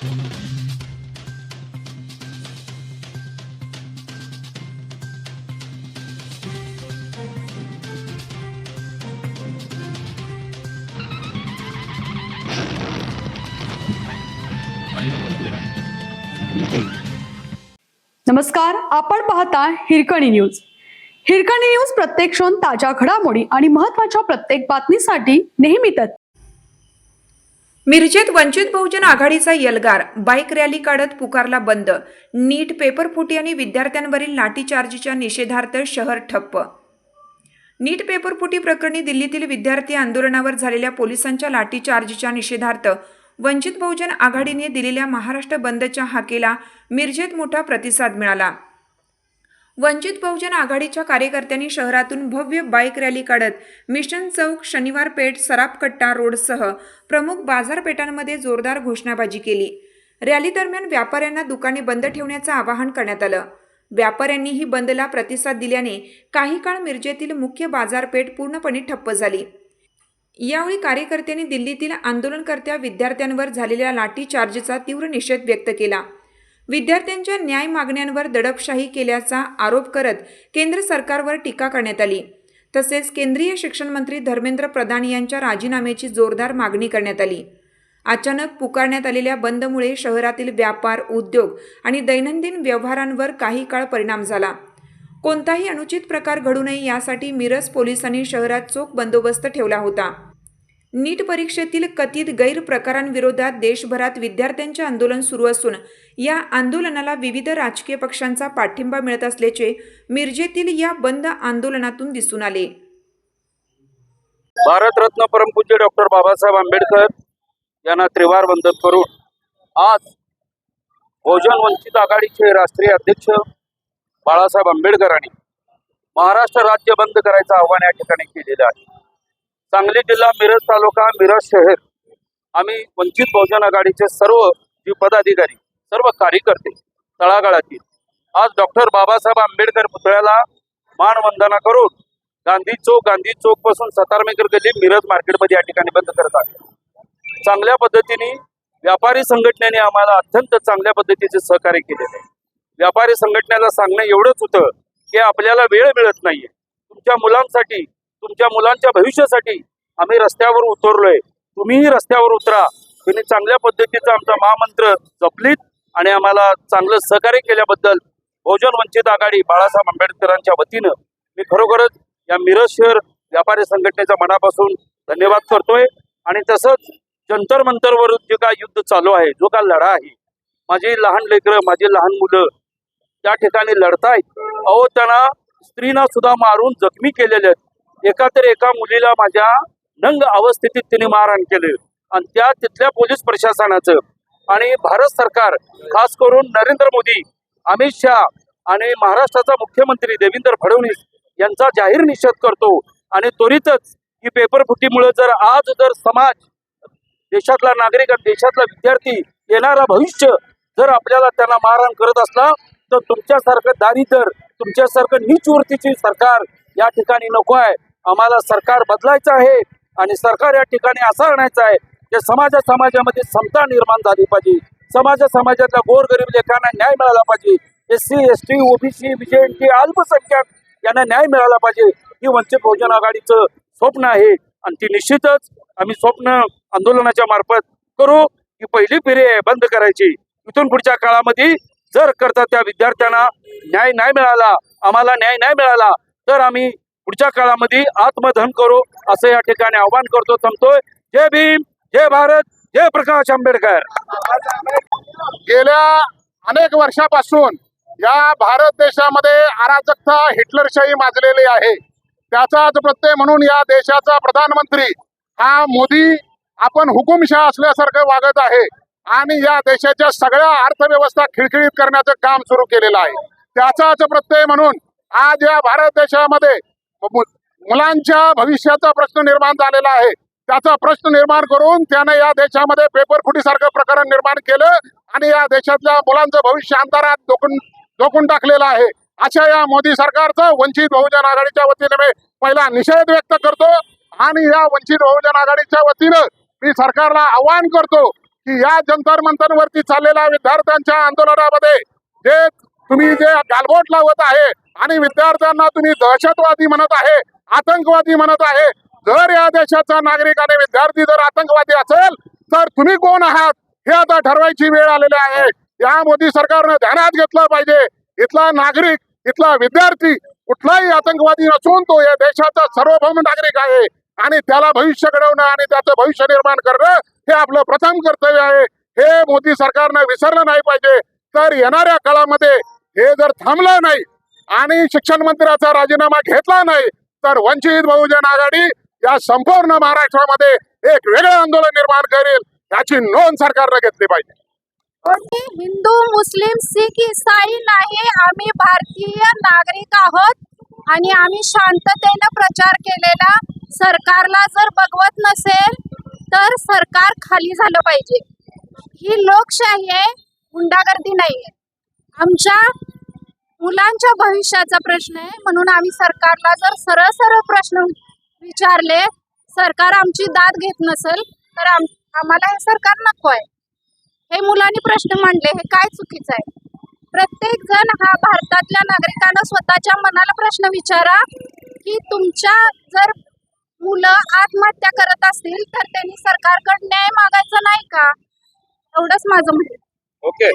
नमस्कार, आपण पाहता हिरकणी न्यूज. हिरकणी न्यूज प्रत्येक क्षण ताज्या घडामोडी आणि महत्त्वाच्या प्रत्येक बातमीसाठी नेहमी तत्पर. मिरजेत वंचित बहुजन आघाडीचा यलगार, बाईक रॅली काढत पुकारला बंद. नीट पेपरफुटी आणि विद्यार्थ्यांवरील लाठीचार्जच्या निषेधार्थ शहर ठप्प. नीट पेपरफुटी प्रकरणी दिल्लीतील विद्यार्थी आंदोलनावर झालेल्या पोलिसांच्या लाठीचार्जच्या निषेधार्थ वंचित बहुजन आघाडीने दिलेल्या महाराष्ट्र बंदच्या हाकेला मिरजेत मोठा प्रतिसाद मिळाला. वंचित बहुजन आघाडीच्या कार्यकर्त्यांनी शहरातून भव्य बाईक रॅली काढत मिशन चौक, शनिवार पेठ, सराफकट्टा रोडसह प्रमुख बाजारपेठांमध्ये जोरदार घोषणाबाजी केली. रॅली दरम्यान व्यापाऱ्यांना दुकाने बंद ठेवण्याचं आवाहन करण्यात आलं. व्यापाऱ्यांनीही बंदला प्रतिसाद दिल्याने काही काळ मिरजेतील मुख्य बाजारपेठ पूर्णपणे ठप्प झाली. यावेळी कार्यकर्त्यांनी दिल्लीतील आंदोलनकर्त्या विद्यार्थ्यांवर झालेल्या लाठीचार्जचा तीव्र निषेध व्यक्त केला. विद्यार्थ्यांच्या न्याय मागण्यांवर दडपशाही केल्याचा आरोप करत केंद्र सरकारवर टीका करण्यात आली. तसेच केंद्रीय शिक्षण मंत्री धर्मेंद्र प्रधान यांच्या राजीनाम्याची जोरदार मागणी करण्यात आली. अचानक पुकारण्यात आलेल्या बंदमुळे शहरातील व्यापार, उद्योग आणि दैनंदिन व्यवहारांवर काही काळ परिणाम झाला. कोणताही अनुचित प्रकार घडू नये यासाठी मिरज पोलिसांनी शहरात चोख बंदोबस्त ठेवला होता. नीट परीक्षेतील कथित गैरप्रकारांविरोधात देशभरात विद्यार्थ्यांचे आंदोलन सुरू असून या आंदोलनाला विविध राजकीय पक्षांचा पाठिंबा मिळत असल्याचे मिरजेतील या बंद आंदोलनातून दिसून आले. भारतरत्न परमपूज्य डॉक्टर बाबासाहेब आंबेडकर यांना त्रिवार वंदन करून आज बहुजन वंचित आघाडीचे राष्ट्रीय अध्यक्ष बाळासाहेब आंबेडकरांनी महाराष्ट्र राज्य बंद करायचं आव्हान या ठिकाणी केलेलं आहे. सांगली जिल्हा, मिरज तालुका, मिरज शहर, आम्ही वंचित बहुजन आघाडीचे सर्व जी पदाधिकारी, सर्व कार्यकर्ते तळागाळातील आज डॉक्टर बाबासाहेब आंबेडकर पुतळ्याला मानवंदना करून गांधी चौक पासून सतारमेकर गल्ली, मिरज मार्केटमध्ये या ठिकाणी बंद करत आहे. चांगल्या पद्धतीने व्यापारी संघटनेने आम्हाला अत्यंत चांगल्या पद्धतीचे सहकार्य केलेले आहे. व्यापारी संघटनेला सांगणं एवढंच होतं की आपल्याला वेळ मिळत नाहीये, तुमच्या मुलांसाठी, तुमच्या मुलांच्या भविष्यासाठी आम्ही रस्त्यावर उतरलोय, तुम्हीही रस्त्यावर उतरा. तुम्ही चांगल्या पद्धतीचा आमचा महामंत्र जपलीत आणि आम्हाला चांगलं सहकार्य केल्याबद्दल बहुजन वंचित आघाडी बाळासाहेब आंबेडकरांच्या वतीनं मी खरोखरच या मिरज शहर व्यापारी संघटनेच्या मनापासून धन्यवाद करतोय. आणि तसंच जंतर मंतरवर जे काय युद्ध चालू आहे, जो काय लढा आहे, माझी लहान लेकरं, माझी लहान मुलं त्या ठिकाणी लढतायत. अहो, त्यांना स्त्रीना सुद्धा मारून जखमी केलेले आहेत. एका मुलीला माझ्या नंग अवस्थेत तिने मारहाण केले आणि त्या तिथल्या पोलीस प्रशासनाचं आणि भारत सरकार, खास करून नरेंद्र मोदी, अमित शहा आणि महाराष्ट्राचा मुख्यमंत्री देवेंद्र फडणवीस यांचा जाहीर निषेध करतो. आणि त्वरितच ही पेपरफुटीमुळे जर समाज, देशातला नागरिक आणि देशातला विद्यार्थी, येणारा भविष्य जर आपल्याला त्यांना मारहाण करत असला तर तुमच्यासारखं दारिद्र्य, तुमच्यासारखं नीच वृत्तीची सरकार या ठिकाणी नको आहे. आम्हाला सरकार बदलायचं आहे आणि सरकार या ठिकाणी असं आणायचं आहे की समाजामध्ये समता निर्माण झाली पाहिजे. समाजातल्या गोरगरीब लेखांना न्याय मिळाला पाहिजे. SC, ST, OBC, BJP, अल्पसंख्याक यांना न्याय मिळाला पाहिजे. ही वंचित बहुजन आघाडीचं स्वप्न आहे आणि ती निश्चितच आम्ही स्वप्न आंदोलनाच्या मार्फत करू की पहिली पिढी बंद करायची. इथून पुढच्या काळामध्ये जर करता त्या विद्यार्थ्यांना न्याय नाही मिळाला, आम्हाला न्याय नाही मिळाला तर आम्ही पुढच्या काळामध्ये आत्मदहन करू असं या ठिकाणी आवाहन करतो. थांबतोय. जय भीम, जय भारत, जय प्रकाश आंबेडकर. गेल्या अनेक वर्षापासून या भारत देशामध्ये अराजकता, हिटलरशाही माजलेली आहे. त्याचाच प्रत्यय म्हणून या देशाचा प्रधानमंत्री हा मोदी आपण हुकुमशाह असल्यासारखं वागत आहे आणि या देशाच्या सगळ्या अर्थव्यवस्था खिळखिळीत करण्याचं काम सुरू केलेलं आहे. त्याचाच प्रत्यय म्हणून आज या भारत देशामध्ये मुलांच्या भविष्याचा प्रश्न निर्माण झालेला आहे. त्याचा प्रश्न निर्माण करून त्याने या देशामध्ये पेपरफुटीसारखं प्रकरण निर्माण केलं आणि या देशातल्या मुलांचं भविष्य अंधारात झोकून टाकलेलं आहे. अशा या मोदी सरकारचा वंचित बहुजन आघाडीच्या वतीने मी पहिला निषेध व्यक्त करतो आणि या वंचित बहुजन आघाडीच्या वतीनं मी सरकारला आवाहन करतो की या जंतर मंतरवरती चाललेल्या विद्यार्थ्यांच्या आंदोलनामध्ये जे तुम्ही जे गालबोट लावत आहे आणि विद्यार्थ्यांना तुम्ही दहशतवादी म्हणत आहे, आतंकवादी म्हणत आहे. जर या देशाचा नागरिक आणि विद्यार्थी जर आतंकवादी असेल तर तुम्ही कोण आहात हे आता ठरवायची वेळ आलेली आहे. या मोदी सरकारनं ध्यानात घेतलं पाहिजे. इथला नागरिक, इथला विद्यार्थी कुठलाही आतंकवादी नसून तो या देशाचा सार्वभौम नागरिक आहे आणि त्याला भविष्य घडवणं आणि त्याचं भविष्य निर्माण करणं हे आपलं प्रथम कर्तव्य आहे. हे मोदी सरकारनं विसरलं नाही पाहिजे. तर येणाऱ्या काळामध्ये हे जर थांबलं नाही आणि शिक्षण मंत्र्याचा राजीनामा घेतला नाही तर वंचित बहुजन आघाडी या संपूर्ण महाराष्ट्रामध्ये एक वेगळं आंदोलन निर्माण करेल. याची नोंद सरकारनं घेतली पाहिजे. आम्ही हिंदू, मुस्लिम, शीख, ईसाई नाही, आम्ही भारतीय नागरिक आहोत आणि आम्ही शांततेने प्रचार केलेला. सरकारला जर बघवत नसेल तर सरकार खाली झालं पाहिजे. ही लोकशाही आहे, गुंडागर्दी नाहीये. आमच्या मुलांच्या भविष्याचा प्रश्न आहे म्हणून आम्ही सरकारला जर सरळ सरळ प्रश्न विचारले, सरकार आमची दाद घेत नसेल तर आम्हाला हे सरकार नको आहे. हे मुलांनी प्रश्न मांडले, हे काय चुकीचं आहे? प्रत्येक जण हा भारतातल्या नागरिकांना स्वतःच्या मनाला प्रश्न विचारा की तुमच्या जर मुलं आत्महत्या करत असतील तर त्यांनी सरकारकडे न्याय मागायचा नाही का? एवढंच माझं म्हणणं. ओके.